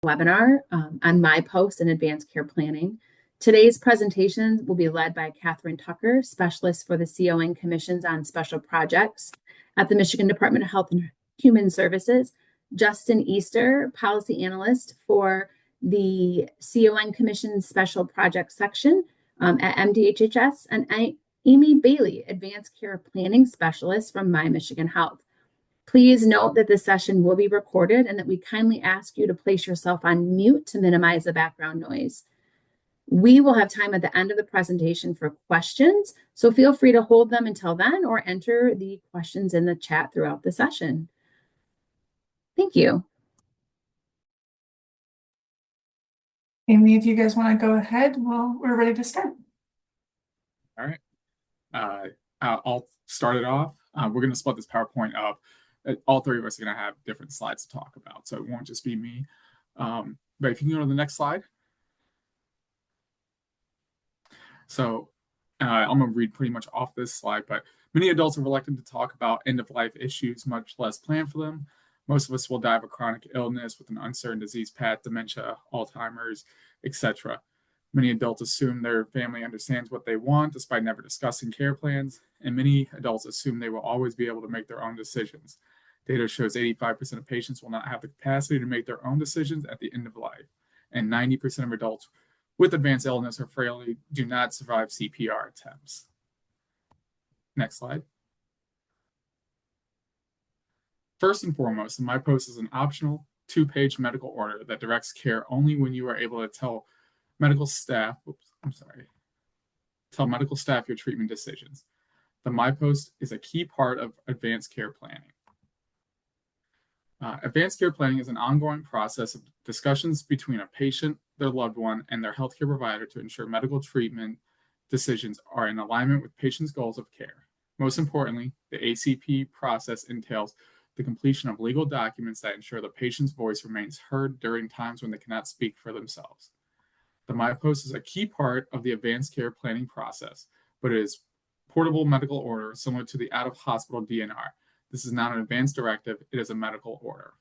webinar on my post in advanced care planning. Today's presentation will be led by Catherine Tucker, specialist for the CON Commissions on Special Projects at the Michigan Department of Health and Human Services, Justin Easter, policy analyst for the CON Commission Special Projects section at MDHHS, and Amy Bailey, advanced care planning specialist from My Michigan Health. Please note that this session will be recorded and that we kindly ask you to place yourself on mute to minimize the background noise. We will have time at the end of the presentation for questions, so feel free to hold them until then or enter the questions in the chat throughout the session. Thank you. Amy, if you guys want to go ahead, well, we're ready to start. All right. I'll start it off. We're going to split this PowerPoint up. All three of us are going to have different slides to talk about, so it won't just be me. But if you can go to the next slide. So I'm going to read pretty much off this slide, but many adults are reluctant to talk about end-of-life issues, much less plan for them. Most of us will die of a chronic illness with an uncertain disease path, dementia, Alzheimer's, etc. Many adults assume their family understands what they want despite never discussing care plans, and many adults assume they will always be able to make their own decisions. Data shows 85% of patients will not have the capacity to make their own decisions at the end of life, and 90% of adults with advanced illness or frailty do not survive CPR attempts. Next slide. First and foremost, the MyPost is an optional 2-page medical order that directs care only when you are able to tell medical staff your treatment decisions. The MyPost is a key part of advanced care planning. Advanced care planning is an ongoing process of discussions between a patient, their loved one, and their healthcare provider to ensure medical treatment decisions are in alignment with patients' goals of care. Most importantly, the ACP process entails the completion of legal documents that ensure the patient's voice remains heard during times when they cannot speak for themselves. The MyPost is a key part of the advanced care planning process, but it is portable medical order similar to the out-of-hospital DNR. This is not an advanced directive, it is a medical order.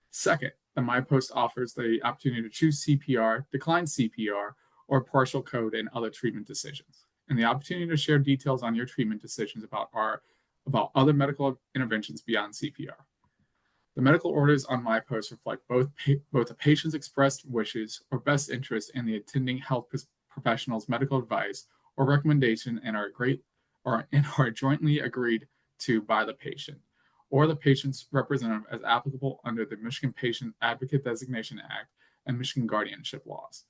Second, the MyPost offers the opportunity to choose CPR, decline CPR, or partial code in other treatment decisions, and the opportunity to share details on your treatment decisions about other medical interventions beyond CPR. The medical orders on MyPost reflect both a patient's expressed wishes or best interest in the attending health professional's medical advice or recommendation and are jointly agreed to by the patient or the patient's representative as applicable under the Michigan Patient Advocate Designation Act and Michigan guardianship laws.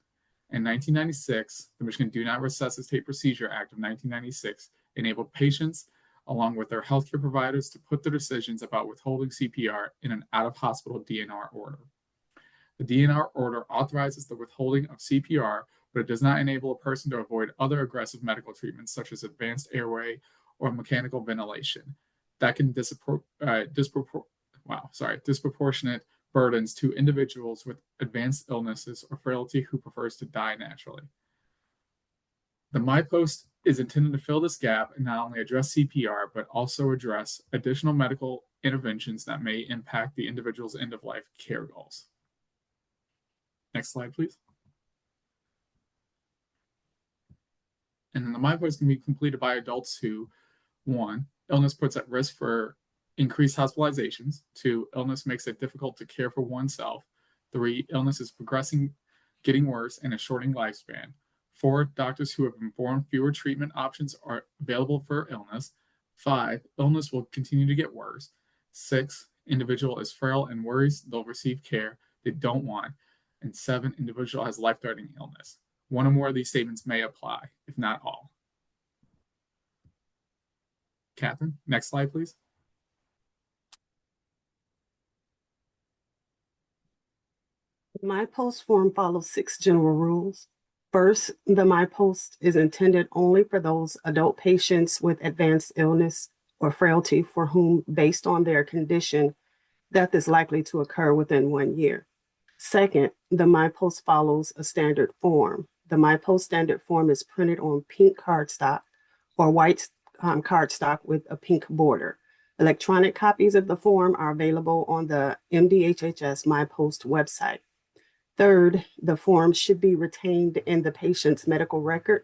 In 1996, the Michigan Do Not Resuscitate Procedure Act of 1996 enabled patients, along with their healthcare providers, to put their decisions about withholding CPR in an out-of-hospital DNR order. The DNR order authorizes the withholding of CPR, but it does not enable a person to avoid other aggressive medical treatments such as advanced airway or mechanical ventilation that can disproportionate burdens to individuals with advanced illnesses or frailty who prefers to die naturally. The MyPost is intended to fill this gap and not only address CPR, but also address additional medical interventions that may impact the individual's end-of-life care goals. Next slide, please. And then the MyPost can be completed by adults who, 1, illness puts at risk for increased hospitalizations. 2, illness makes it difficult to care for oneself. 3, illness is progressing, getting worse, and a shortening lifespan. 4, doctors who have informed fewer treatment options are available for illness. 5, illness will continue to get worse. 6, individual is frail and worries they'll receive care they don't want. And 7, individual has life-threatening illness. One or more of these statements may apply, if not all. Catherine, next slide, please. The MyPost form follows 6 general rules. First, the MyPost is intended only for those adult patients with advanced illness or frailty for whom, based on their condition, death is likely to occur within 1 year. Second, the MyPost follows a standard form. The MyPost standard form is printed on pink cardstock or white cardstock with a pink border. Electronic copies of the form are available on the MDHHS MyPost website. Third, the form should be retained in the patient's medical record.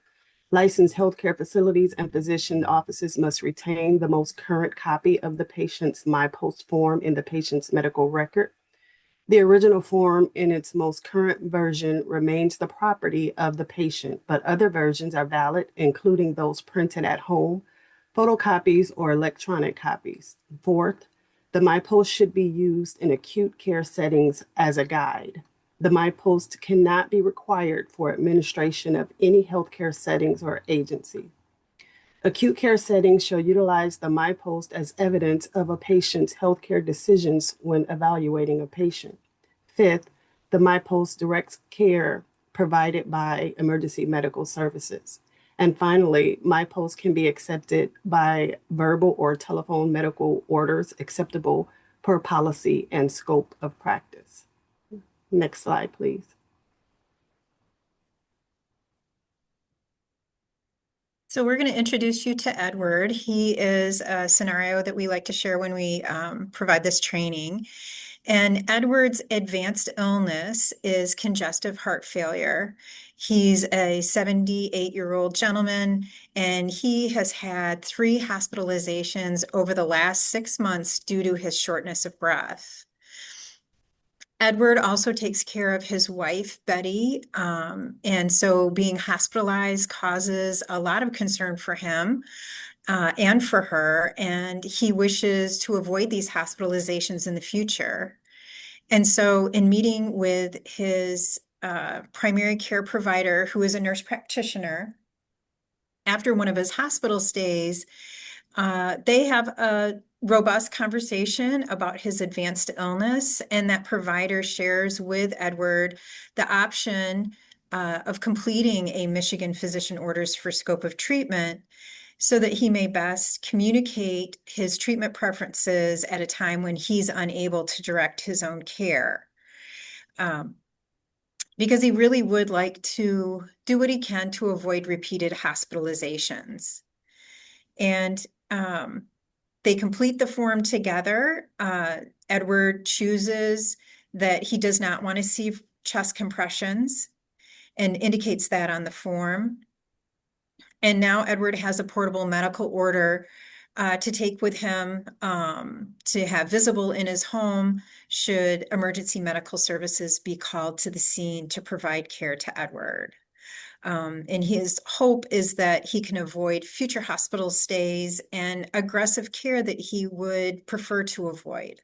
Licensed healthcare facilities and physician offices must retain the most current copy of the patient's MyPost form in the patient's medical record. The original form in its most current version remains the property of the patient, but other versions are valid, including those printed at home, photocopies, or electronic copies. Fourth, the MyPost should be used in acute care settings as a guide. The MyPost cannot be required for administration of any healthcare settings or agency. Acute care settings shall utilize the MyPost as evidence of a patient's healthcare decisions when evaluating a patient. Fifth, the MyPost directs care provided by emergency medical services. And finally, MyPost can be accepted by verbal or telephone medical orders acceptable per policy and scope of practice. Next slide, please. So we're going to introduce you to Edward. He is a scenario that we like to share when we provide this training. And Edward's advanced illness is congestive heart failure. He's a 78-year-old gentleman, and he has had 3 hospitalizations over the last 6 months due to his shortness of breath. Edward also takes care of his wife, Betty, and so being hospitalized causes a lot of concern for him and for her, and he wishes to avoid these hospitalizations in the future. And so in meeting with his primary care provider, who is a nurse practitioner, after one of his hospital stays, they have a robust conversation about his advanced illness, and that provider shares with Edward the option of completing a Michigan physician orders for scope of treatment so that he may best communicate his treatment preferences at a time when he's unable to direct his own care. Because he really would like to do what he can to avoid repeated hospitalizations. And they complete the form together. Edward chooses that he does not want to see chest compressions and indicates that on the form. And now Edward has a portable medical order to take with him to have visible in his home should emergency medical services be called to the scene to provide care to Edward. And his hope is that he can avoid future hospital stays and aggressive care that he would prefer to avoid.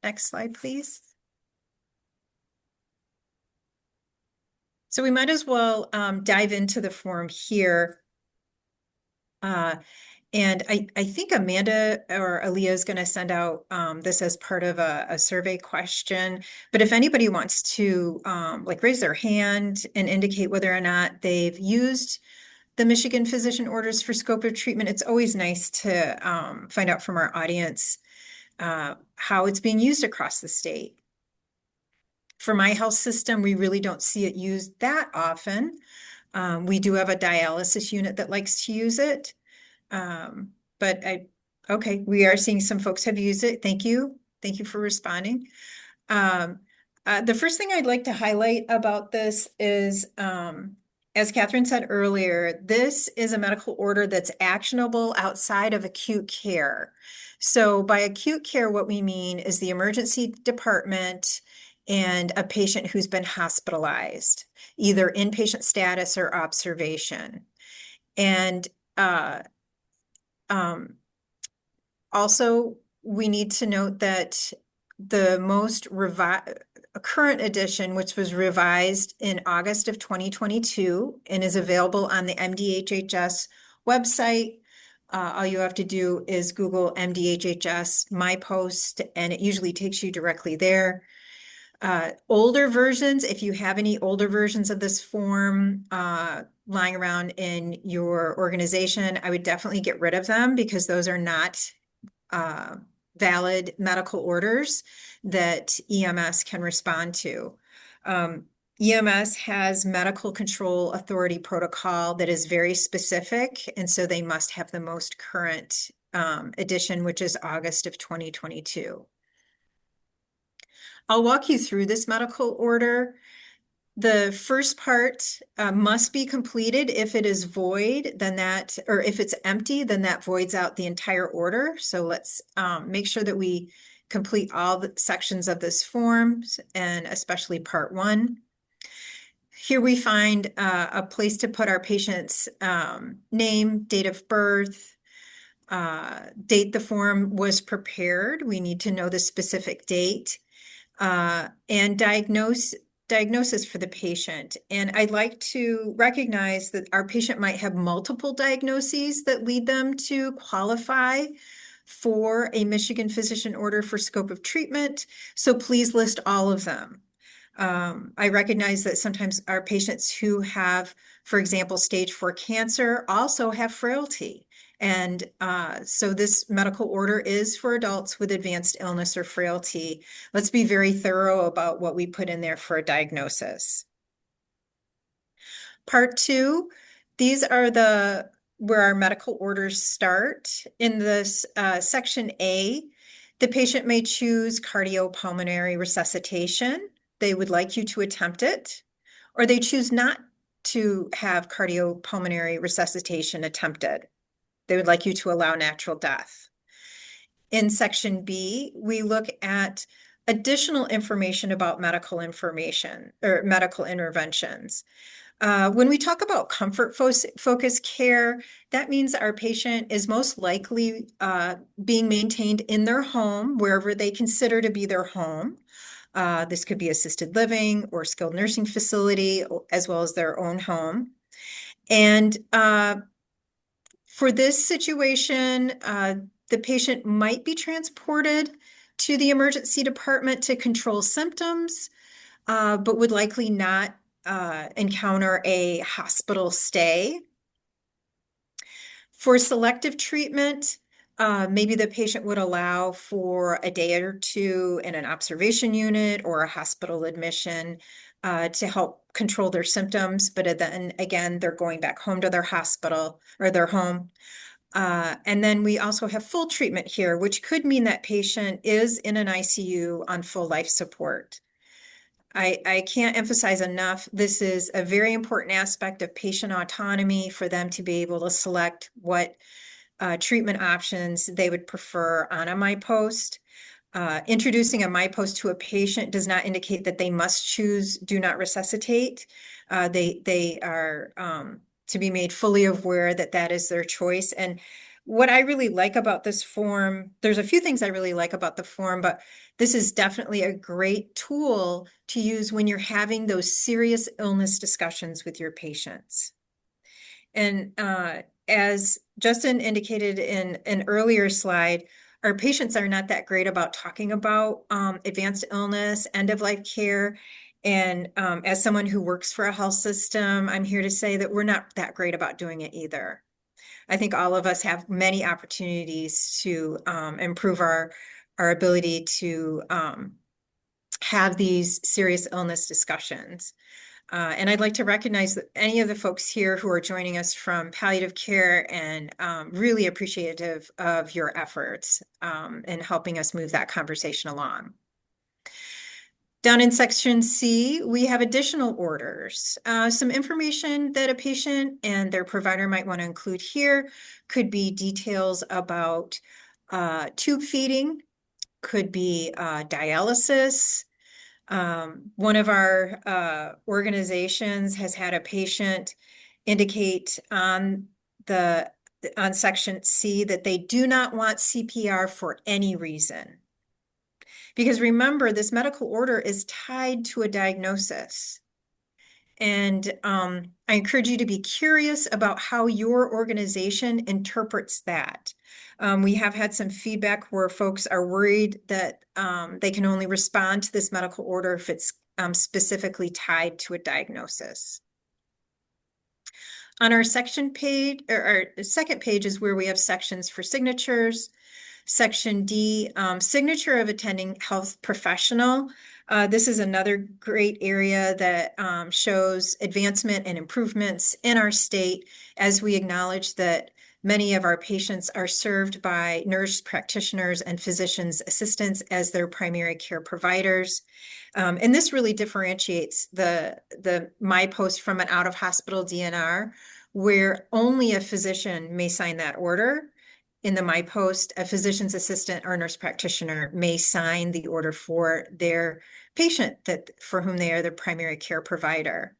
Next slide, please. So we might as well dive into the form here. And I think Amanda or Aaliyah is going to send out this as part of a survey question. But if anybody wants to like raise their hand and indicate whether or not they've used the Michigan physician orders for scope of treatment, it's always nice to find out from our audience how it's being used across the state. For my health system, we really don't see it used that often. We do have a dialysis unit that likes to use it. But okay, we are seeing some folks have used it. Thank you. Thank you for responding. The first thing I'd like to highlight about this is, as Catherine said earlier, this is a medical order that's actionable outside of acute care. So by acute care, what we mean is the emergency department and a patient who's been hospitalized, either inpatient status or observation. And also, we need to note that the most current edition, which was revised in August of 2022 and is available on the MDHHS website. All you have to do is Google MDHHS MyPost, and it usually takes you directly there. Older versions, if you have any older versions of this form lying around in your organization, I would definitely get rid of them because those are not valid medical orders that EMS can respond to. EMS has medical control authority protocol that is very specific, and so they must have the most current edition, which is August of 2022. I'll walk you through this medical order. The first part must be completed. If it is void, then that, or if it's empty, then that voids out the entire order. So let's make sure that we complete all the sections of this form, and especially part 1. Here we find a place to put our patient's name, date of birth, date the form was prepared. We need to know the specific date, and diagnosis for the patient. And I'd like to recognize that our patient might have multiple diagnoses that lead them to qualify for a Michigan physician order for scope of treatment. So please list all of them. I recognize that sometimes our patients who have, for example, stage 4 cancer also have frailty. And so this medical order is for adults with advanced illness or frailty. Let's be very thorough about what we put in there for a diagnosis. Part 2, these are where our medical orders start. In this section A, the patient may choose cardiopulmonary resuscitation. They would like you to attempt it, or they choose not to have cardiopulmonary resuscitation attempted. They would like you to allow natural death. In section B, we look at additional information about medical information or medical interventions. When we talk about comfort-focused care, that means our patient is most likely being maintained in their home, wherever they consider to be their home. This could be assisted living or skilled nursing facility, as well as their own home. And for this situation, the patient might be transported to the emergency department to control symptoms, but would likely not encounter a hospital stay. For selective treatment, maybe the patient would allow for a day or two in an observation unit or a hospital admission to help control their symptoms, but then again, they're going back home to their hospital or their home. And then we also have full treatment here, which could mean that patient is in an ICU on full life support. I can't emphasize enough, this is a very important aspect of patient autonomy for them to be able to select what treatment options they would prefer on a MyPost. Introducing a MyPost to a patient does not indicate that they must choose do not resuscitate. They are to be made fully aware that that is their choice. And what I really like about this form, there's a few things I really like about the form, but this is definitely a great tool to use when you're having those serious illness discussions with your patients. And as Justin indicated in an earlier slide, our patients are not that great about talking about advanced illness, end-of-life care. And as someone who works for a health system, I'm here to say that we're not that great about doing it either. I think all of us have many opportunities to improve our ability to have these serious illness discussions. And I'd like to recognize any of the folks here who are joining us from palliative care, and really appreciative of your efforts in helping us move that conversation along. Down in section C, we have additional orders. Some information that a patient and their provider might want to include here could be details about tube feeding, could be dialysis. One of our organizations has had a patient indicate on section C that they do not want CPR for any reason. Because remember, this medical order is tied to a diagnosis. And I encourage you to be curious about how your organization interprets that. We have had some feedback where folks are worried that they can only respond to this medical order if it's specifically tied to a diagnosis. On our section page, or our second page, is where we have sections for signatures. Section D, signature of attending health professional. This is another great area that shows advancement and improvements in our state, as we acknowledge that Many of our patients are served by nurse practitioners and physicians' assistants as their primary care providers. And this really differentiates the MyPost from an out-of-hospital DNR, where only a physician may sign that order. In the MyPost, a physician's assistant or nurse practitioner may sign the order for their patient for whom they are the primary care provider.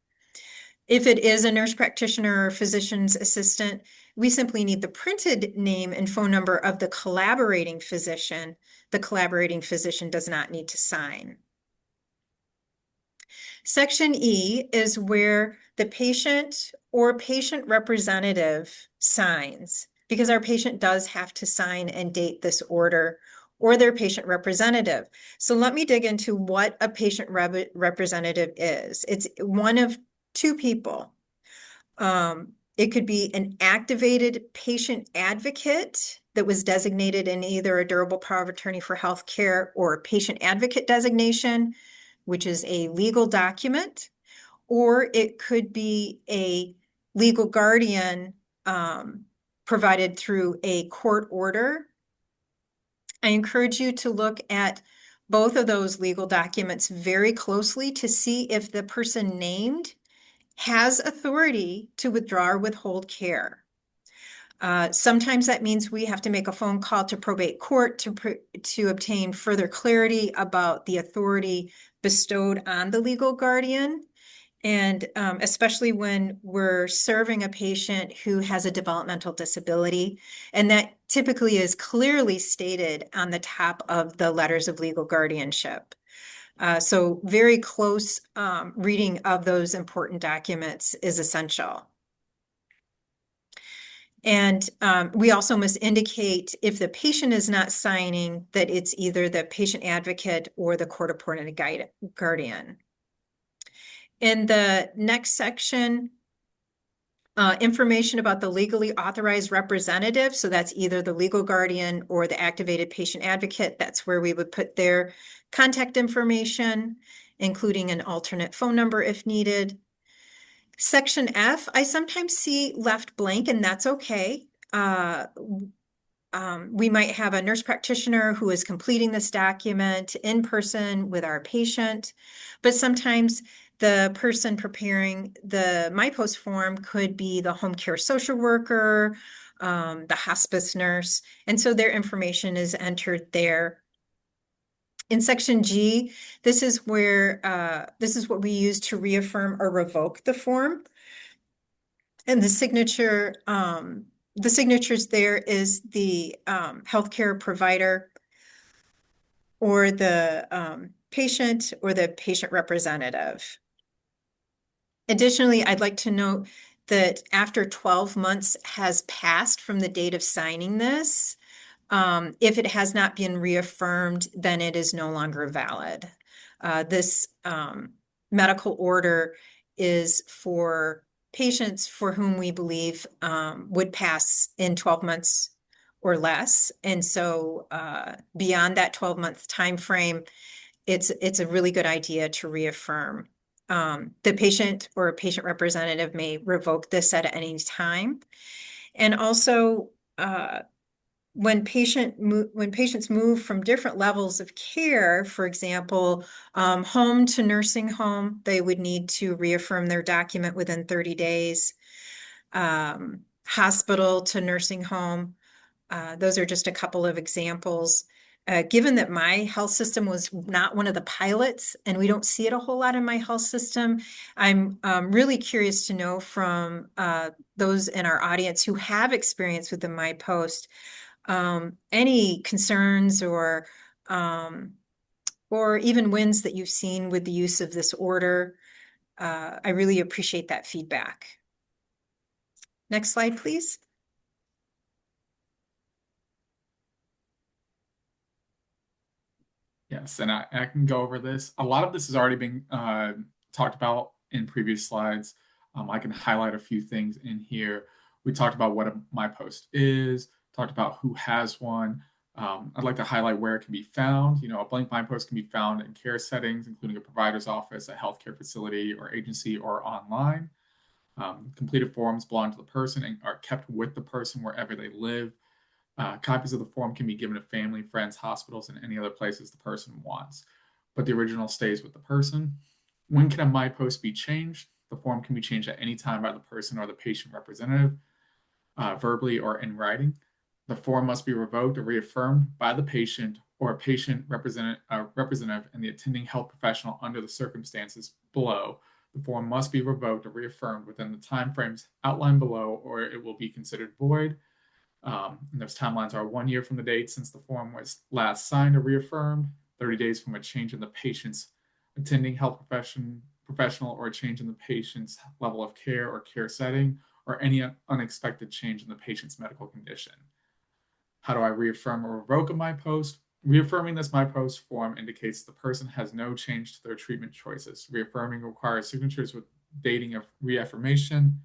If it is a nurse practitioner or physician's assistant, we simply need the printed name and phone number of the collaborating physician. The collaborating physician does not need to sign. Section E is where the patient or patient representative signs, because our patient does have to sign and date this order, or their patient representative. So let me dig into what a patient representative is. It's one of two people. It could be an activated patient advocate that was designated in either a durable power of attorney for healthcare or a patient advocate designation, which is a legal document, or it could be a legal guardian provided through a court order. I encourage you to look at both of those legal documents very closely to see if the person named has authority to withdraw or withhold care. Sometimes that means we have to make a phone call to probate court to obtain further clarity about the authority bestowed on the legal guardian. And especially when we're serving a patient who has a developmental disability, and that typically is clearly stated on the top of the letters of legal guardianship. So very close reading of those important documents is essential. And we also must indicate if the patient is not signing that it's either the patient advocate or the court-appointed guardian. In the next section, information about the legally authorized representative. So that's either the legal guardian or the activated patient advocate. That's where we would put their contact information, including an alternate phone number if needed. Section F, I sometimes see left blank, and that's okay. We might have a nurse practitioner who is completing this document in person with our patient, but sometimes the person preparing the MyPost form could be the home care social worker, the hospice nurse, and so their information is entered there. In section G, this is where this is what we use to reaffirm or revoke the form. And the signatures there is the healthcare provider or the patient or the patient representative. Additionally, I'd like to note that after 12 months has passed from the date of signing this, if it has not been reaffirmed, then it is no longer valid. This medical order is for patients for whom we believe would pass in 12 months or less. And so beyond that 12-month time frame, it's a really good idea to reaffirm. The patient or a patient representative may revoke this at any time. And also, when patients move from different levels of care, for example, home to nursing home, they would need to reaffirm their document within 30 days. Hospital to nursing home, those are just a couple of examples. Given that my health system was not one of the pilots, and we don't see it a whole lot in my health system, I'm really curious to know from those in our audience who have experience with the MyPost, any concerns or even wins that you've seen with the use of this order. I really appreciate that feedback. Next slide, please. Yes, and I can go over this. A lot of this has already been talked about in previous slides. I can highlight a few things in here. We talked about what a MyPost is, talked about who has one. I'd like to highlight where it can be found. A blank MyPost can be found in care settings, including a provider's office, a healthcare facility or agency, or online. Completed forms belong to the person and are kept with the person wherever they live. Copies of the form can be given to family, friends, hospitals, and any other places the person wants, but the original stays with the person. When can a MyPost be changed? The form can be changed at any time by the person or the patient representative, verbally or in writing. The form must be revoked or reaffirmed by the patient or a patient representative and the attending health professional under the circumstances below. The form must be revoked or reaffirmed within the timeframes outlined below, or it will be considered void. And those timelines are 1 year from the date since the form was last signed or reaffirmed, 30 days from a change in the patient's attending health professional or a change in the patient's level of care or care setting, or any unexpected change in the patient's medical condition. How do I reaffirm or revoke a MyPost? Reaffirming this MyPost form indicates the person has no change to their treatment choices. Reaffirming requires signatures with dating of reaffirmation.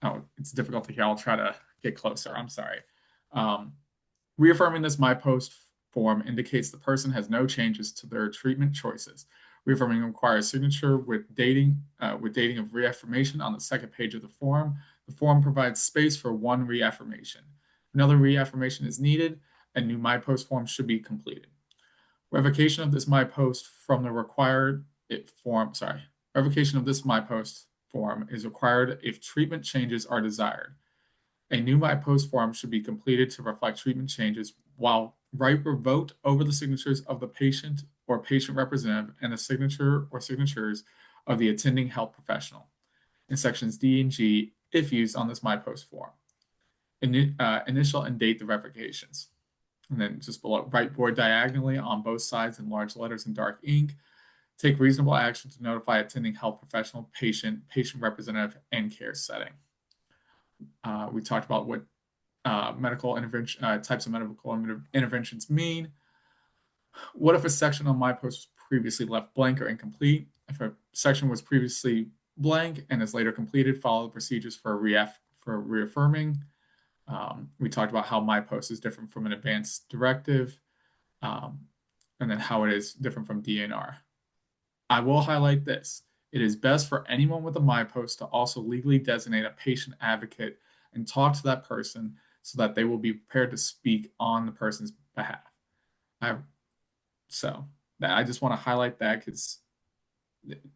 Oh, it's difficult to hear. I'll try to get closer. I'm sorry. Reaffirming this MyPost form indicates the person has no changes to their treatment choices. Reaffirming requires signature with dating of reaffirmation on the second page of the form. The form provides space for one reaffirmation. Another reaffirmation is needed. A new MyPost form should be completed. Revocation of this MyPost from the required form. Revocation of this MyPost form is required if treatment changes are desired. A new MyPost form should be completed to reflect treatment changes while right revoked over the signatures of the patient or patient representative and the signature or signatures of the attending health professional in sections D and G if used on this MyPost form. Initial and date the revocations. And then just below, write void diagonally on both sides in large letters in dark ink. Take reasonable action to notify attending health professional, patient representative, and care setting. We talked about what medical intervention types of medical interventions mean. What if a section on MyPost was previously left blank or incomplete? If a section was previously blank and is later completed, follow the procedures for reaffirming. We talked about how MyPost is different from an advanced directive, and then how it is different from DNR. I will highlight this. It is best for anyone with a MyPost to also legally designate a patient advocate and talk to that person so that they will be prepared to speak on the person's behalf. I just want to highlight that because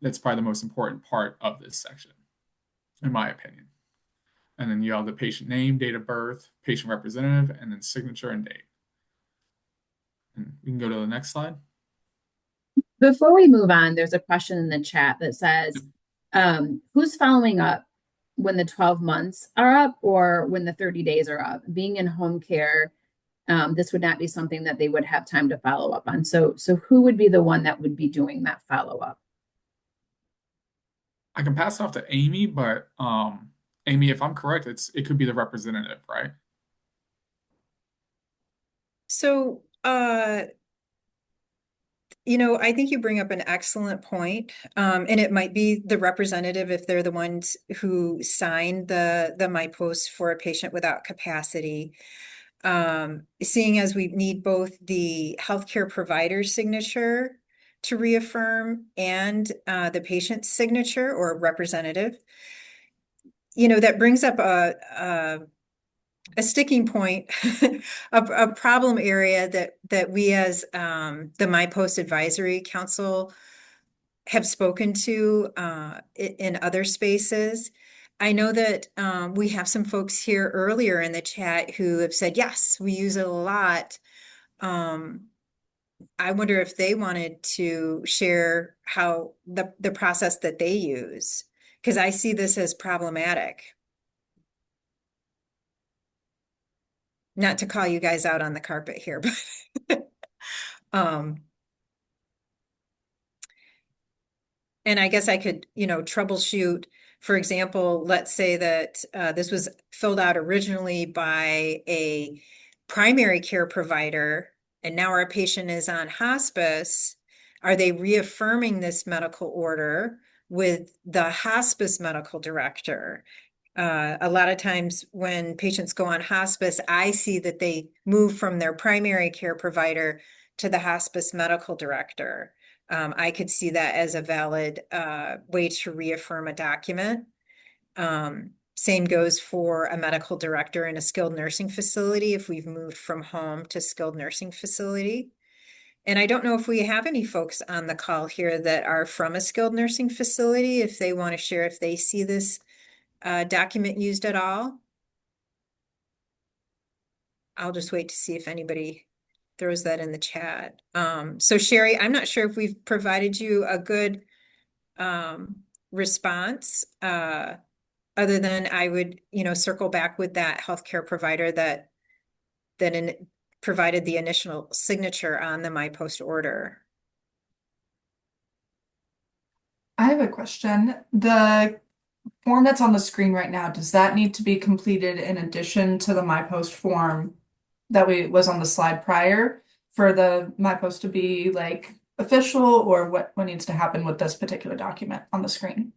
that's probably the most important part of this section, in my opinion. And then you have the patient name, date of birth, patient representative, and then signature and date. And we can go to the next slide. Before we move on, there's a question in the chat that says, who's following up when the 12 months are up or when the 30 days are up? Being in home care, this would not be something that they would have time to follow up on. So who would be the one that would be doing that follow-up? I can pass it off to Amy, but Amy, if I'm correct, it could be the representative, right? So, I think you bring up an excellent point. And it might be the representative if they're the ones who signed the MyPost for a patient without capacity. Seeing as we need both the healthcare provider's signature to reaffirm and the patient's signature or representative, that brings up a sticking point, a problem area that we as the MyPost Advisory Council have spoken to in other spaces. I know that we have some folks here earlier in the chat who have said, yes, we use it a lot. I wonder if they wanted to share how the process that they use, because I see this as problematic. Not to call you guys out on the carpet here, but and I guess I could, troubleshoot. For example, let's say that this was filled out originally by a primary care provider, and now our patient is on hospice. Are they reaffirming this medical order with the hospice medical director? A lot of times when patients go on hospice, I see that they move from their primary care provider to the hospice medical director. I could see that as a valid way to reaffirm a document. Same goes for a medical director in a skilled nursing facility if we've moved from home to skilled nursing facility. And I don't know if we have any folks on the call here that are from a skilled nursing facility, if they want to share if they see this document used at all. I'll just wait to see if anybody throws that in the chat. So Sherry, I'm not sure if we've provided you a good response, other than I would, circle back with that healthcare provider that provided the initial signature on the MyPost order. I have a question. The form that's on the screen right now, does that need to be completed in addition to the MyPost form that was on the slide prior for the MyPost to be like official, or what needs to happen with this particular document on the screen?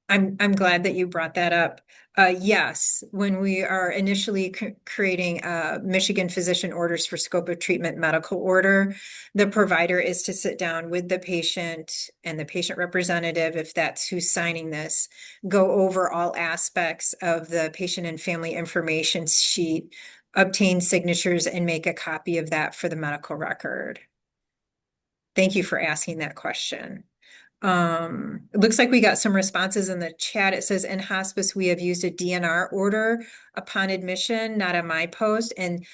I'm glad that you brought that up. Yes, when we are initially creating Michigan physician orders for scope of treatment medical order, the provider is to sit down with the patient and the patient representative, if that's who's signing this, go over all aspects of the patient and family information sheet, obtain signatures, and make a copy of that for the medical record. Thank you for asking that question. It looks like we got some responses in the chat. It says in hospice, we have used a DNR order upon admission, not a MyPost. And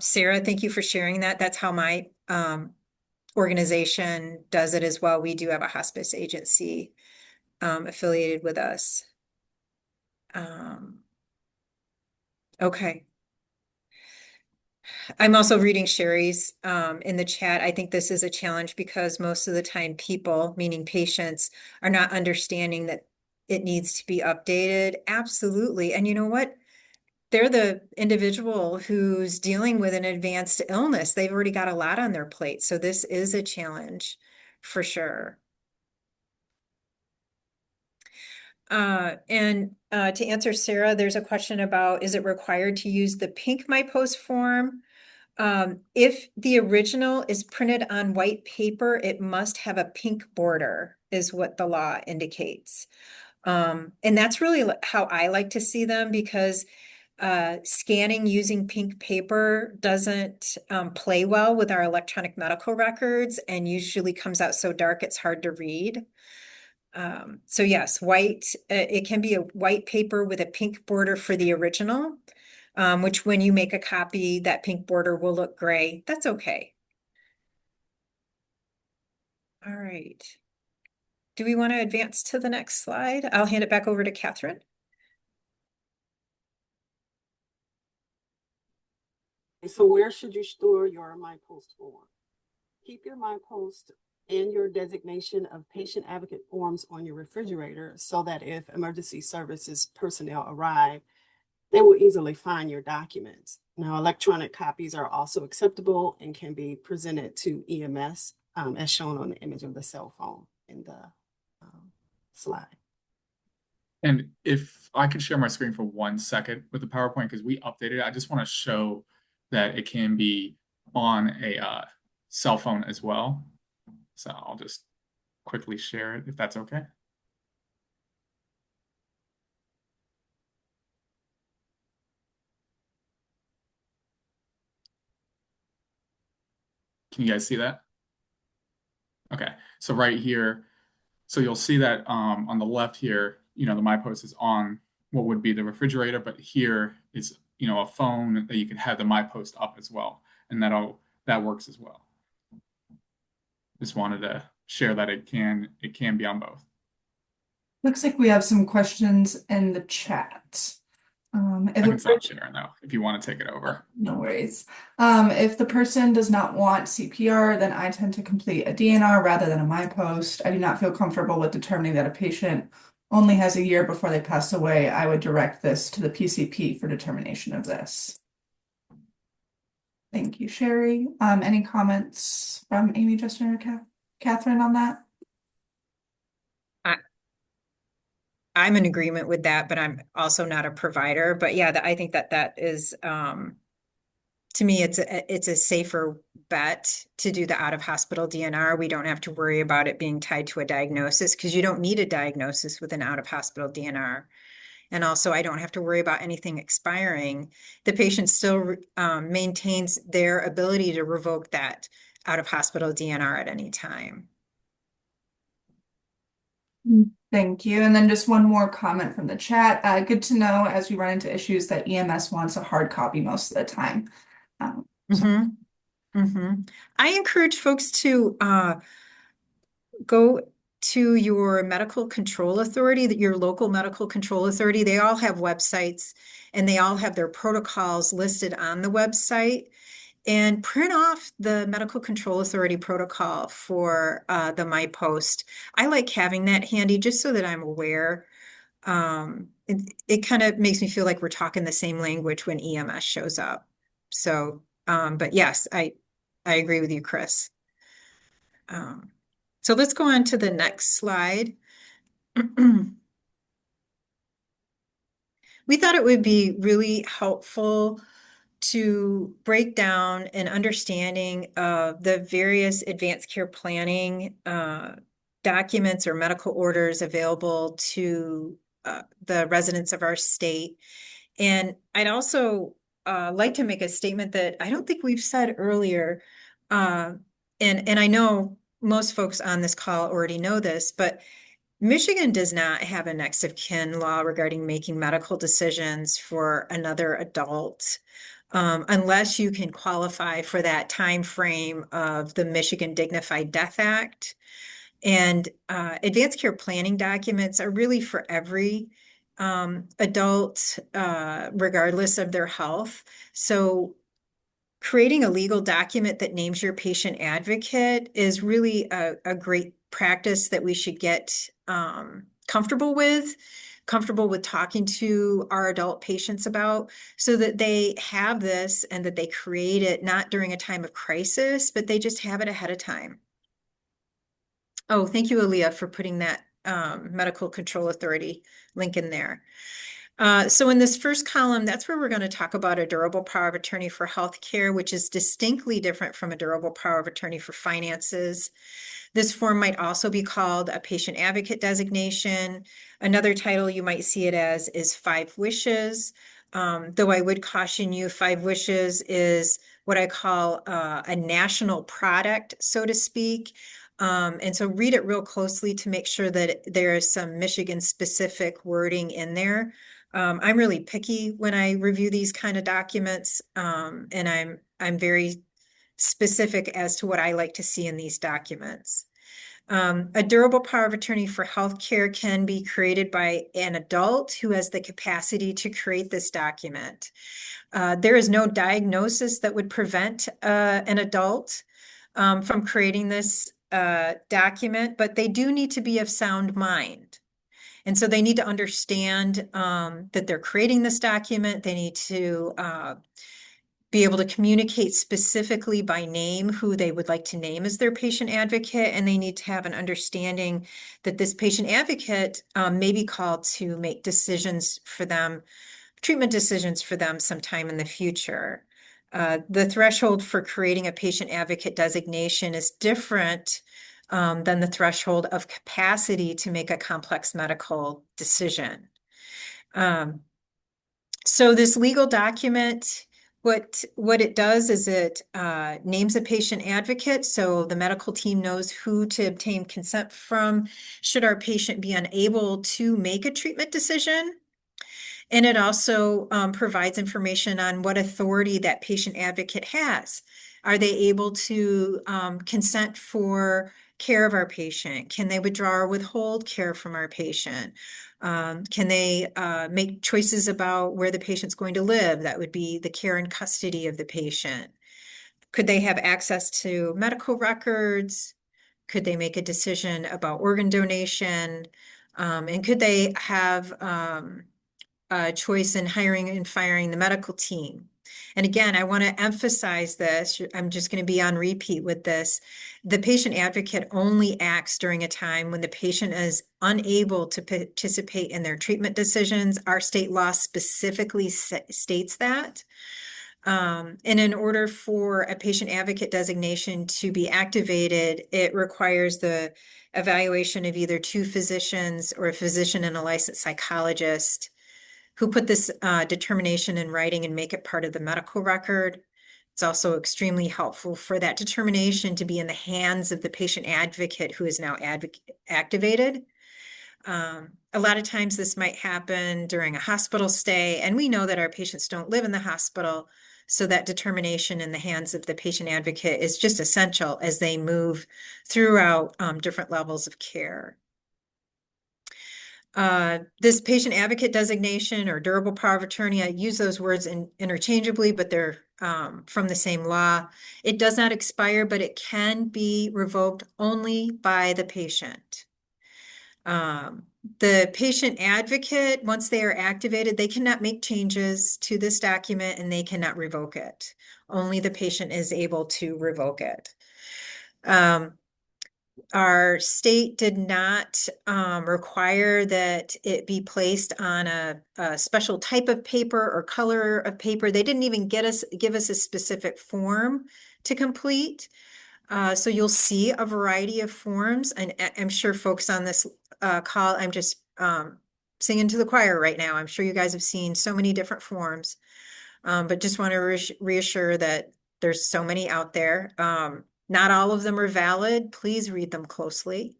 Sarah, thank you for sharing that. That's how my organization does it as well. We do have a hospice agency affiliated with us. Okay. I'm also reading Sherry's in the chat. I think this is a challenge because most of the time people, meaning patients, are not understanding that it needs to be updated. Absolutely. And you know what? They're the individual who's dealing with an advanced illness. They've already got a lot on their plate. So this is a challenge for sure. To answer Sarah, there's a question about, is it required to use the pink MyPost form? If the original is printed on white paper, it must have a pink border, is what the law indicates. And that's really how I like to see them, because scanning using pink paper doesn't play well with our electronic medical records and usually comes out so dark it's hard to read. So yes, white, it can be a white paper with a pink border for the original, which when you make a copy, that pink border will look gray. That's okay. All right. Do we want to advance to the next slide? I'll hand it back over to Catherine. So where should you store your MyPost form? Keep your MyPost and your designation of patient advocate forms on your refrigerator so that if emergency services personnel arrive, they will easily find your documents. Now, electronic copies are also acceptable and can be presented to EMS as shown on the image of the cell phone in the slide. And if I could share my screen for 1 second with the PowerPoint, because we updated it, I just want to show that it can be on a cell phone as well. So I'll just quickly share it if that's okay. Can you guys see that? Okay, so right here, so you'll see that on the left here, the MyPost is on what would be the refrigerator, but here is, a phone that you can have the MyPost up as well, and that works as well. Just wanted to share that it can be on both. Looks like we have some questions in the chat. I can stop sharing though, if you want to take it over. No worries. If the person does not want CPR, then I tend to complete a DNR rather than a MyPost. I do not feel comfortable with determining that a patient only has a year before they pass away. I would direct this to the PCP for determination of this. Thank you, Sherry. Any comments from Amy, Justin, or Catherine on that? I'm in agreement with that, but I'm also not a provider. But yeah, I think that is, to me, it's a safer bet to do the out of hospital DNR. We don't have to worry about it being tied to a diagnosis, because you don't need a diagnosis with an out of hospital DNR. and also I don't have to worry about anything expiring, the patient still maintains their ability to revoke that out-of-hospital DNR at any time. Thank you. And then just one more comment from the chat. Good to know as we run into issues that EMS wants a hard copy most of the time. I encourage folks to go to your medical control authority, your local medical control authority. They all have websites and they all have their protocols listed on the website, and print off the medical control authority protocol for the MyPost. I like having that handy just so that I'm aware. It kind of makes me feel like we're talking the same language when EMS shows up. So, but yes, I agree with you, Chris. So let's go on to the next slide. We thought it would be really helpful to break down an understanding of the various advanced care planning documents or medical orders available to the residents of our state. And I'd also like to make a statement that I don't think we've said earlier. And I know most folks on this call already know this, but Michigan does not have a next of kin law regarding making medical decisions for another adult, unless you can qualify for that time frame of the Michigan Dignified Death Act. And advanced care planning documents are really for every adult, regardless of their health. So creating a legal document that names your patient advocate is really a great practice that we should get comfortable with talking to our adult patients about, so that they have this and that they create it not during a time of crisis, but they just have it ahead of time. Oh, thank you, Aaliyah, for putting that medical control authority link in there. So in this first column, that's where we're going to talk about a durable power of attorney for healthcare, which is distinctly different from a durable power of attorney for finances. This form might also be called a patient advocate designation. Another title you might see it as is 5 wishes. Though I would caution you, 5 wishes is what I call a national product, so to speak. And so read it real closely to make sure that there is some Michigan specific wording in there. I'm really picky when I review these kind of documents, and I'm very specific as to what I like to see in these documents. A durable power of attorney for healthcare can be created by an adult who has the capacity to create this document. There is no diagnosis that would prevent an adult from creating this document, but they do need to be of sound mind. And so they need to understand that they're creating this document. They need to be able to communicate specifically by name who they would like to name as their patient advocate. And they need to have an understanding that this patient advocate may be called to make decisions for them, treatment decisions for them sometime in the future. The threshold for creating a patient advocate designation is different than the threshold of capacity to make a complex medical decision. So this legal document, what it does is it names a patient advocate, so the medical team knows who to obtain consent from should our patient be unable to make a treatment decision. And it also provides information on what authority that patient advocate has. Are they able to consent for care of our patient? Can they withdraw or withhold care from our patient? Can they make choices about where the patient's going to live? That would be the care and custody of the patient. Could they have access to medical records? Could they make a decision about organ donation? And could they have choice in hiring and firing the medical team? And again, I want to emphasize this. I'm just going to be on repeat with this. The patient advocate only acts during a time when the patient is unable to participate in their treatment decisions. Our state law specifically states that. And in order for a patient advocate designation to be activated, it requires the evaluation of either 2 physicians or a physician and a licensed psychologist who put this determination in writing and make it part of the medical record. It's also extremely helpful for that determination to be in the hands of the patient advocate who is now activated. A lot of times this might happen during a hospital stay, and we know that our patients don't live in the hospital, so that determination in the hands of the patient advocate is just essential as they move throughout different levels of care. This patient advocate designation or durable power of attorney, I use those words interchangeably, but they're from the same law. It does not expire, but it can be revoked only by the patient. The patient advocate, once they are activated, they cannot make changes to this document and they cannot revoke it. Only the patient is able to revoke it. Our state did not require that it be placed on a special type of paper or color of paper. They didn't even give us a specific form to complete. So you'll see a variety of forms, and I'm sure folks on this call, I'm just singing to the choir right now. I'm sure you guys have seen so many different forms, but just want to reassure that there's so many out there. Not all of them are valid. Please read them closely.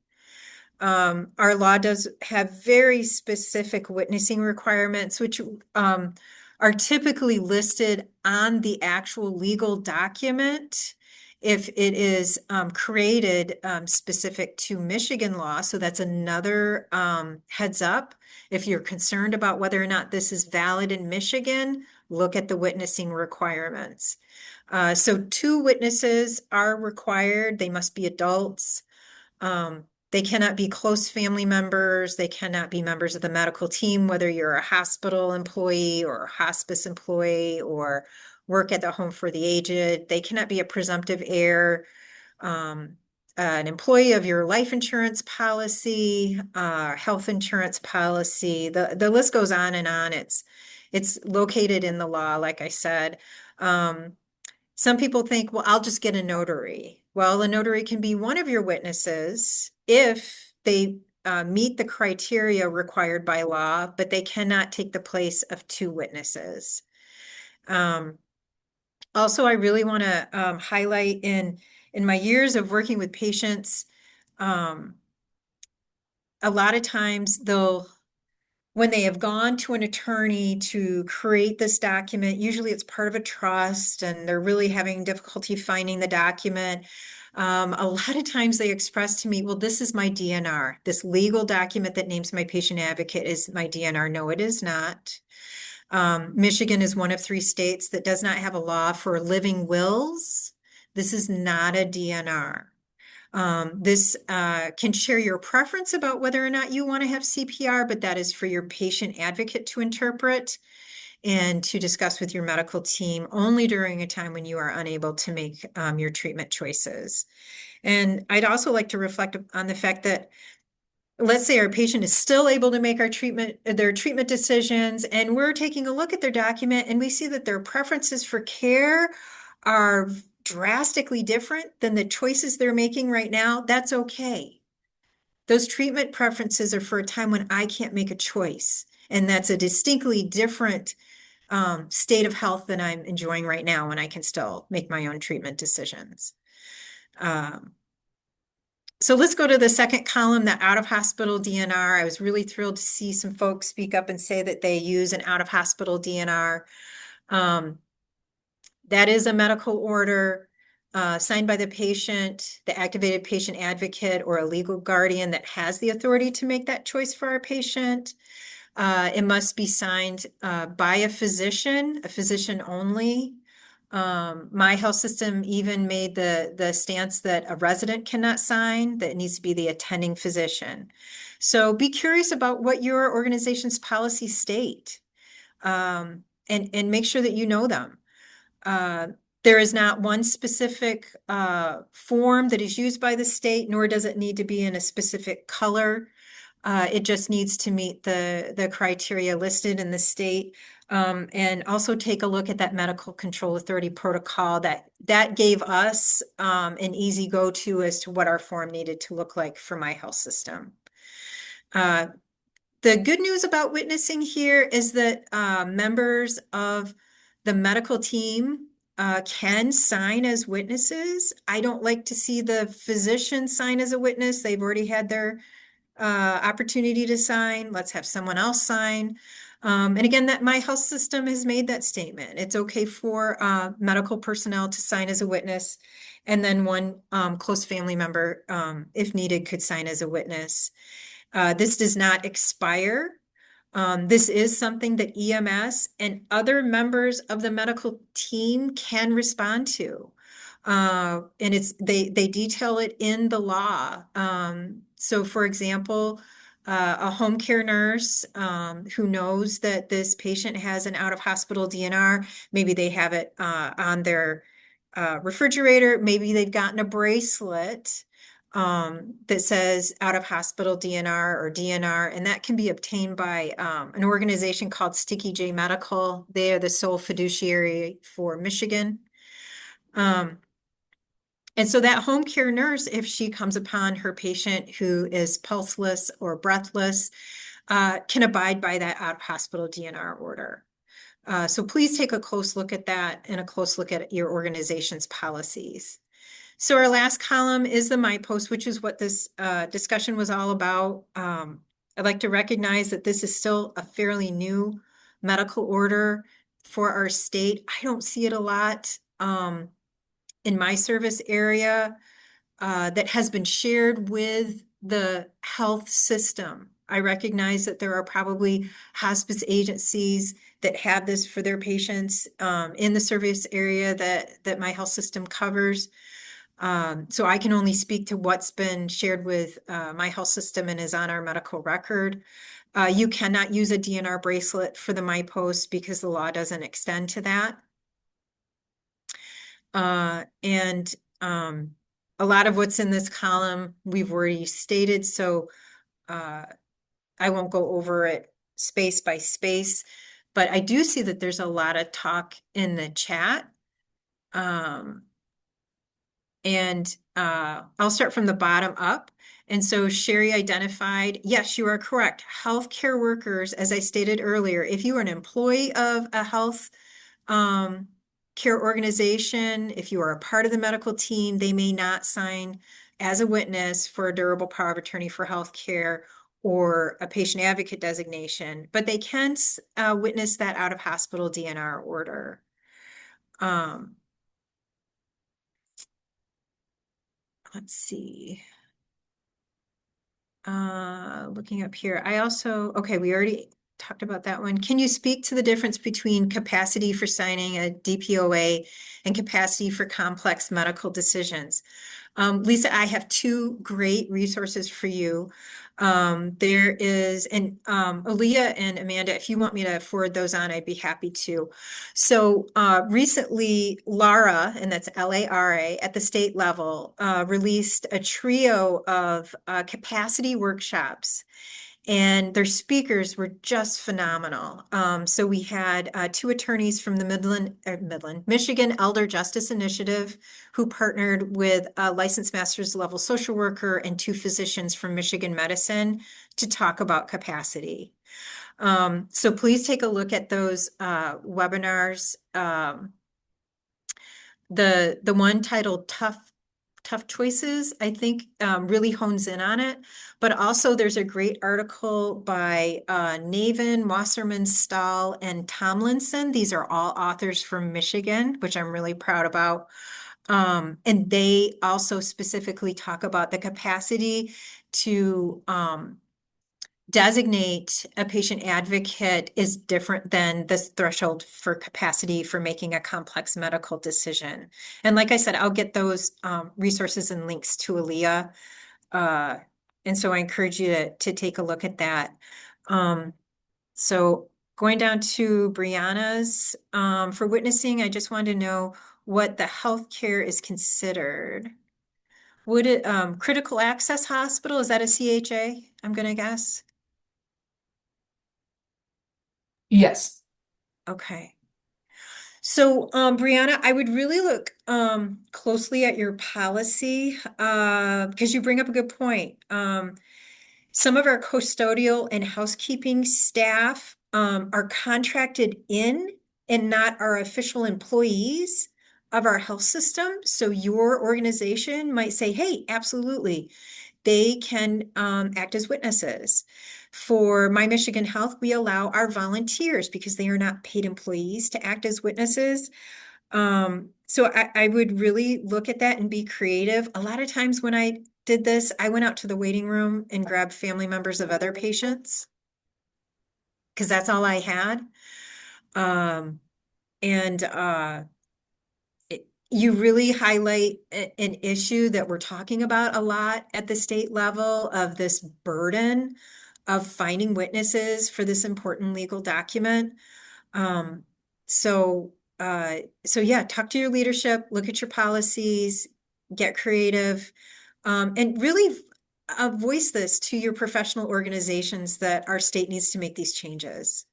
Our law does have very specific witnessing requirements, which are typically listed on the actual legal document if it is created specific to Michigan law. So that's another heads up. If you're concerned about whether or not this is valid in Michigan, look at the witnessing requirements. So 2 witnesses are required. They must be adults. They cannot be close family members. They cannot be members of the medical team, whether you're a hospital employee or a hospice employee or work at the home for the aged. They cannot be a presumptive heir, an employee of your life insurance policy, health insurance policy. The list goes on and on. It's located in the law, like I said. Some people think, well, I'll just get a notary. Well, a notary can be one of your witnesses if they meet the criteria required by law, but they cannot take the place of 2 witnesses. Also, I really want to highlight in my years of working with patients, a lot of times when they have gone to an attorney to create this document, usually it's part of a trust and they're really having difficulty finding the document. A lot of times they express to me, well, this is my DNR. This legal document that names my patient advocate is my DNR. No, it is not. Michigan is one of 3 states that does not have a law for living wills. This is not a DNR. This can share your preference about whether or not you want to have CPR, but that is for your patient advocate to interpret and to discuss with your medical team only during a time when you are unable to make your treatment choices. And I'd also like to reflect on the fact that let's say our patient is still able to make their treatment decisions, and we're taking a look at their document and we see that their preferences for care are drastically different than the choices they're making right now. That's okay. Those treatment preferences are for a time when I can't make a choice. And that's a distinctly different state of health than I'm enjoying right now when I can still make my own treatment decisions. So let's go to the second column, the out-of-hospital DNR. I was really thrilled to see some folks speak up and say that they use an out-of-hospital DNR. That is a medical order signed by the patient, the activated patient advocate, or a legal guardian that has the authority to make that choice for our patient. It must be signed by a physician only. My health system even made the stance that a resident cannot sign, that it needs to be the attending physician. So be curious about what your organization's policies state, and make sure that you know them. There is not one specific form that is used by the state, nor does it need to be in a specific color. It just needs to meet the criteria listed in the state. And also take a look at that medical control authority protocol that gave us an easy go-to as to what our form needed to look like for my health system. The good news about witnessing here is that members of the medical team can sign as witnesses. I don't like to see the physician sign as a witness. They've already had their opportunity to sign. Let's have someone else sign. And again, that my health system has made that statement. It's okay for medical personnel to sign as a witness, and then one close family member, if needed, could sign as a witness. This does not expire. This is something that EMS and other members of the medical team can respond to. And they detail it in the law. So for example, a home care nurse who knows that this patient has an out-of-hospital DNR, maybe they have it on their refrigerator, maybe they've gotten a bracelet that says out-of-hospital DNR or DNR, and that can be obtained by an organization called Sticky J Medical. They are the sole fiduciary for Michigan. And so that home care nurse, if she comes upon her patient who is pulseless or breathless, can abide by that out-of-hospital DNR order. So please take a close look at that and a close look at your organization's policies. So our last column is the MyPost, which is what this discussion was all about. I'd like to recognize that this is still a fairly new medical order for our state. I don't see it a lot in my service area that has been shared with the health system. I recognize that there are probably hospice agencies that have this for their patients in the service area that my health system covers. So I can only speak to what's been shared with my health system and is on our medical record. You cannot use a DNR bracelet for the MyPost because the law doesn't extend to that. And a lot of what's in this column we've already stated, so I won't go over it space by space, but I do see that there's a lot of talk in the chat. And I'll start from the bottom up. And so Sherry identified, yes, you are correct. Healthcare workers, as I stated earlier, if you are an employee of a health care organization, if you are a part of the medical team, they may not sign as a witness for a durable power of attorney for healthcare or a patient advocate designation, but they can witness that out-of-hospital DNR order. Let's see. Looking up here, okay, we already talked about that one. Can you speak to the difference between capacity for signing a DPOA and capacity for complex medical decisions? Lisa, I have two great resources for you. There is, and Aaliyah and Amanda, if you want me to forward those on, I'd be happy to. So recently, LARA, and that's LARA, at the state level, released a trio of capacity workshops. And their speakers were just phenomenal. So we had two attorneys from the Michigan Elder Justice Initiative who partnered with a licensed master's level social worker and two physicians from Michigan Medicine to talk about capacity. So please take a look at those webinars. The one titled Tough Choices, I think, really hones in on it. But also there's a great article by Navin, Wasserman, Stahl, and Tomlinson. These are all authors from Michigan, which I'm really proud about. And they also specifically talk about the capacity to designate a patient advocate is different than the threshold for capacity for making a complex medical decision. And like I said, I'll get those resources and links to Aaliyah. And so I encourage you to take a look at that. So going down to Brianna's, for witnessing, I just wanted to know what the healthcare is considered. Would it, critical access hospital, is that a CHA, I'm gonna guess? Yes. Okay. So, Brianna, I would really look closely at your policy because you bring up a good point. Some of our custodial and housekeeping staff are contracted in and not our official employees of our health system. So your organization might say, hey, absolutely, they can act as witnesses. For My Michigan Health, we allow our volunteers, because they are not paid employees, to act as witnesses. So I would really look at that and be creative. A lot of times when I did this, I went out to the waiting room and grabbed family members of other patients, because that's all I had. And you really highlight an issue that we're talking about a lot at the state level, of this burden of finding witnesses for this important legal document. Um, so, so yeah, talk to your leadership, look at your policies, get creative, and really voice this to your professional organizations that our state needs to make these changes.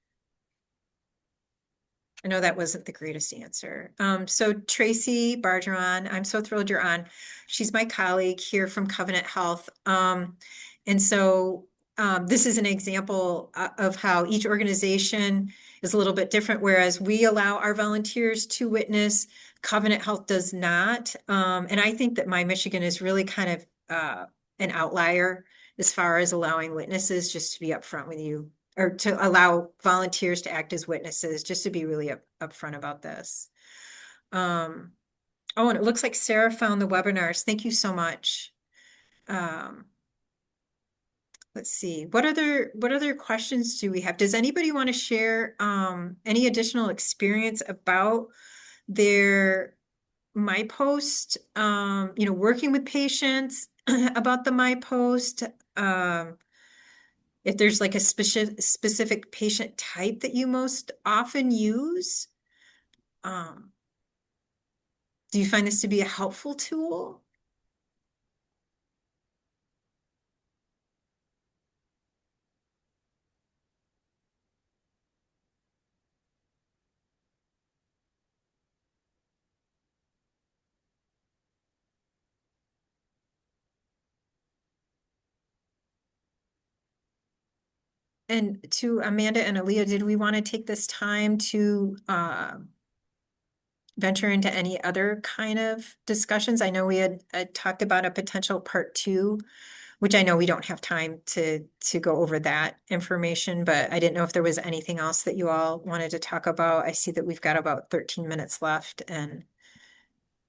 I know that wasn't the greatest answer. So Tracy Bargeron, I'm so thrilled you're on. She's my colleague here from Covenant Health. And so this is an example of how each organization is a little bit different, whereas we allow our volunteers to witness, Covenant Health does not. And I think that My Michigan is really kind of an outlier as far as allowing witnesses, just to be upfront with you, or to allow volunteers to act as witnesses, just to be really upfront about this. Oh, and it looks like Sarah found the webinars. Thank you so much. Let's see, what other questions do we have? Does anybody want to share any additional experience about their MyPost, working with patients about the MyPost? If there's like a specific patient type that you most often use, do you find this to be a helpful tool? And to Amanda and Aaliyah, did we want to take this time to venture into any other kind of discussions? I know we had talked about a potential part 2, which I know we don't have time to go over that information, but I didn't know if there was anything else that you all wanted to talk about. I see that we've got about 13 minutes left, and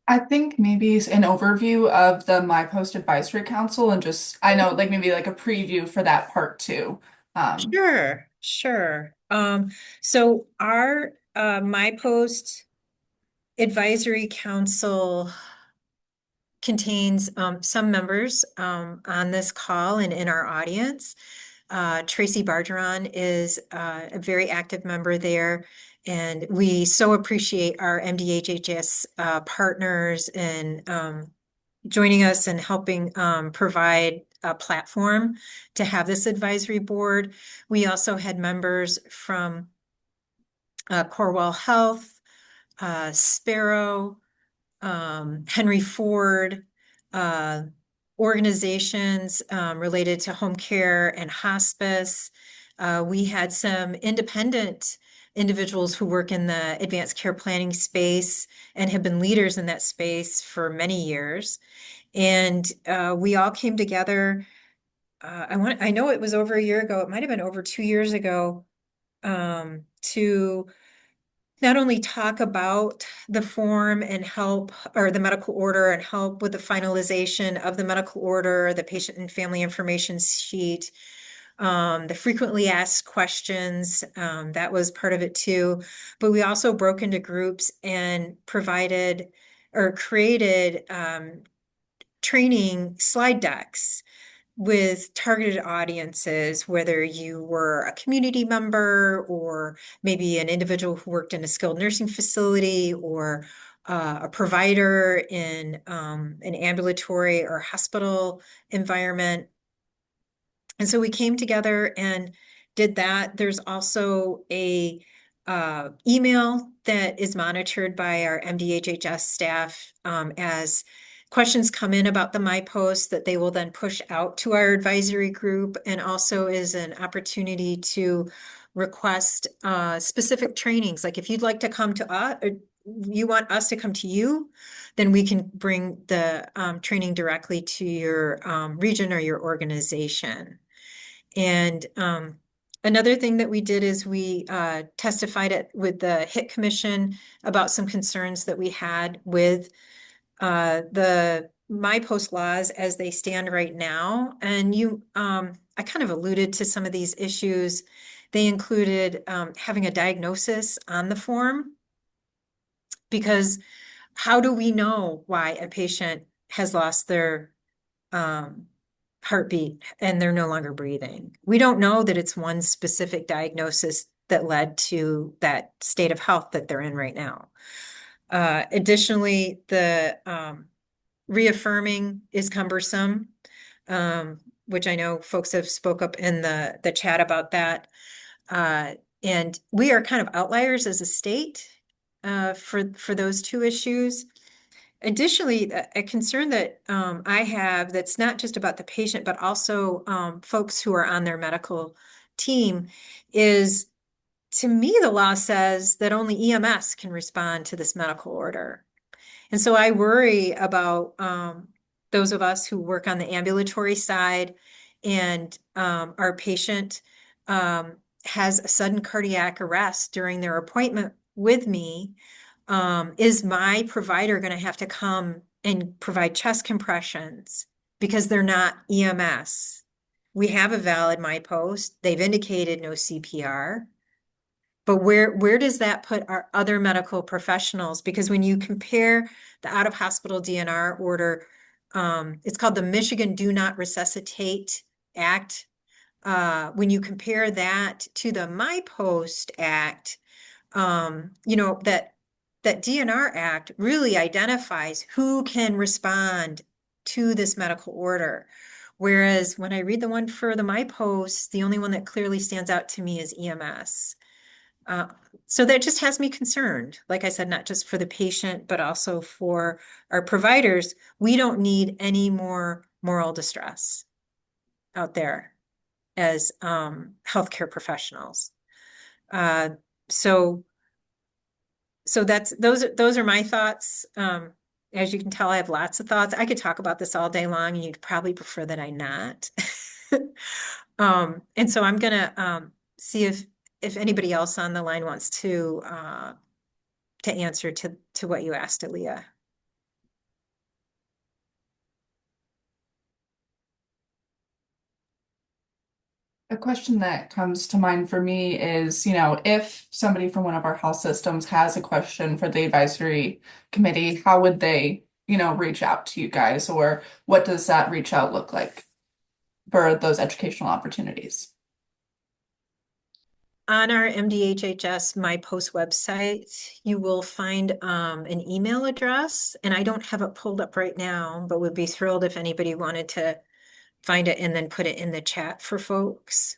I think maybe an overview of the My Post Advisory Council and just, I know, like maybe like a preview for that part 2. Sure. So our MyPost Advisory Council contains some members on this call and in our audience. Tracy Bargeron is a very active member there, and we so appreciate our MDHHS partners in joining us and helping provide a platform to have this advisory board. We also had members from Corewell Health, Sparrow, Henry Ford, organizations related to home care and hospice. We had some independent individuals who work in the advanced care planning space and have been leaders in that space for many years. And we all came together. I know it was over a year ago, it might have been over 2 years ago, to not only talk about the form and help, or the medical order, and help with the finalization of the medical order, the patient and family information sheet, the frequently asked questions, that was part of it too. But we also broke into groups and provided or created training slide decks with targeted audiences, whether you were a community member or maybe an individual who worked in a skilled nursing facility, or a provider in an ambulatory or hospital environment. And so we came together and did that. There's also a email that is monitored by our MDHHS staff as questions come in about the MyPost that they will then push out to our advisory group, and also is an opportunity to request specific trainings. Like if you'd like to come to us, or you want us to come to you, then we can bring the training directly to your region or your organization. And another thing that we did is we testified with the HIT Commission about some concerns that we had with the MyPost laws as they stand right now. And I kind of alluded to some of these issues. They included having a diagnosis on the form, because how do we know why a patient has lost their heartbeat and they're no longer breathing? We don't know that it's one specific diagnosis that led to that state of health that they're in right now. Additionally, the reaffirming is cumbersome, which I know folks have spoke up in the chat about that. And we are kind of outliers as a state for those two issues. Additionally, a concern that I have that's not just about the patient, but also folks who are on their medical team is, to me, the law says that only EMS can respond to this medical order. And so I worry about those of us who work on the ambulatory side, and our patient has a sudden cardiac arrest during their appointment with me. Is my provider going to have to come and provide chest compressions because they're not EMS? We have a valid MyPost. They've indicated no CPR. But where does that put our other medical professionals? Because when you compare the out-of-hospital DNR order, it's called the Michigan Do Not Resuscitate Act. When you compare that to the MyPost Act, that DNR Act really identifies who can respond to this medical order. Whereas when I read the one for the MyPost, the only one that clearly stands out to me is EMS. So that just has me concerned. Like I said, not just for the patient, but also for our providers. We don't need any more moral distress out there as healthcare professionals. So those are my thoughts. As you can tell, I have lots of thoughts. I could talk about this all day long, and you'd probably prefer that I not. And so I'm gonna see if anybody else on the line wants to answer to what you asked, Aaliyah. A question that comes to mind for me is, if somebody from one of our health systems has a question for the advisory committee, how would they, reach out to you guys, or what does that reach out look like for those educational opportunities? On our MDHHS MyPost website, you will find an email address, and I don't have it pulled up right now, but would be thrilled if anybody wanted to find it and then put it in the chat for folks.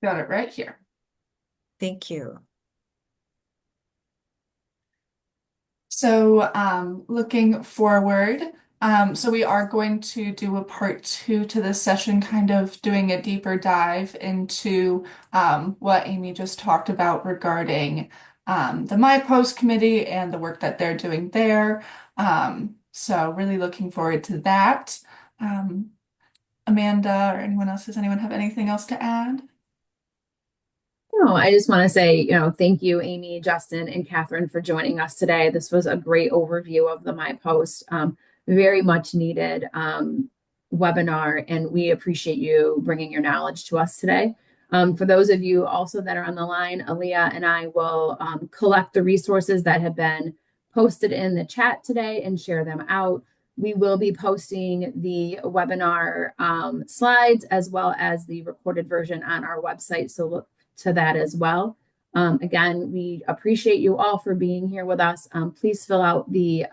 Got it right here. Thank you. So looking forward, so we are going to do a part 2 to this session, kind of doing a deeper dive into what Amy just talked about regarding the MyPost committee and the work that they're doing there. So really looking forward to that. Amanda or anyone else, does anyone have anything else to add? No, I just want to say, thank you, Amy, Justin, and Catherine for joining us today. This was a great overview of the MyPost, very much needed webinar, and we appreciate you bringing your knowledge to us today. For those of you also that are on the line, Aaliyah and I will collect the resources that have been posted in the chat today and share them out. We will be posting the webinar slides as well as the recorded version on our website, so look to that as well. Again, we appreciate you all for being here with us. Please fill out the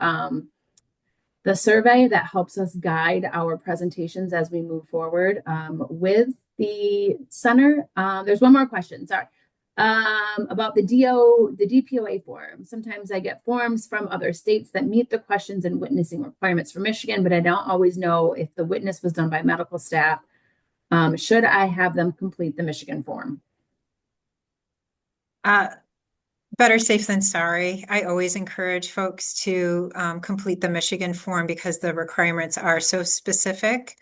survey that helps us guide our presentations as we move forward with the center. There's one more question, sorry. about the DPOA form. Sometimes I get forms from other states that meet the questions and witnessing requirements for Michigan, but I don't always know if the witness was done by medical staff. Should I have them complete the Michigan form? Better safe than sorry. I always encourage folks to complete the Michigan form because the requirements are so specific.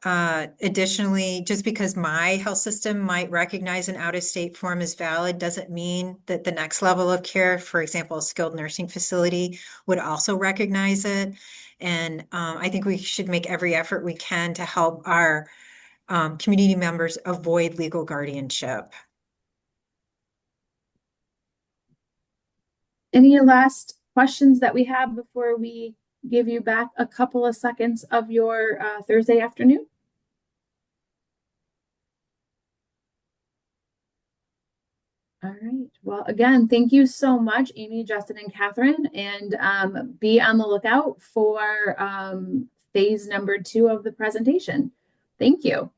Additionally, just because my health system might recognize an out-of-state form as valid doesn't mean that the next level of care, for example, a skilled nursing facility, would also recognize it. And I think we should make every effort we can to help our community members avoid legal guardianship. Any last questions that we have before we give you back a couple of seconds of your Thursday afternoon? All right. Well, again, thank you so much, Amy, Justin, and Catherine. And be on the lookout for phase number 2 of the presentation. Thank you.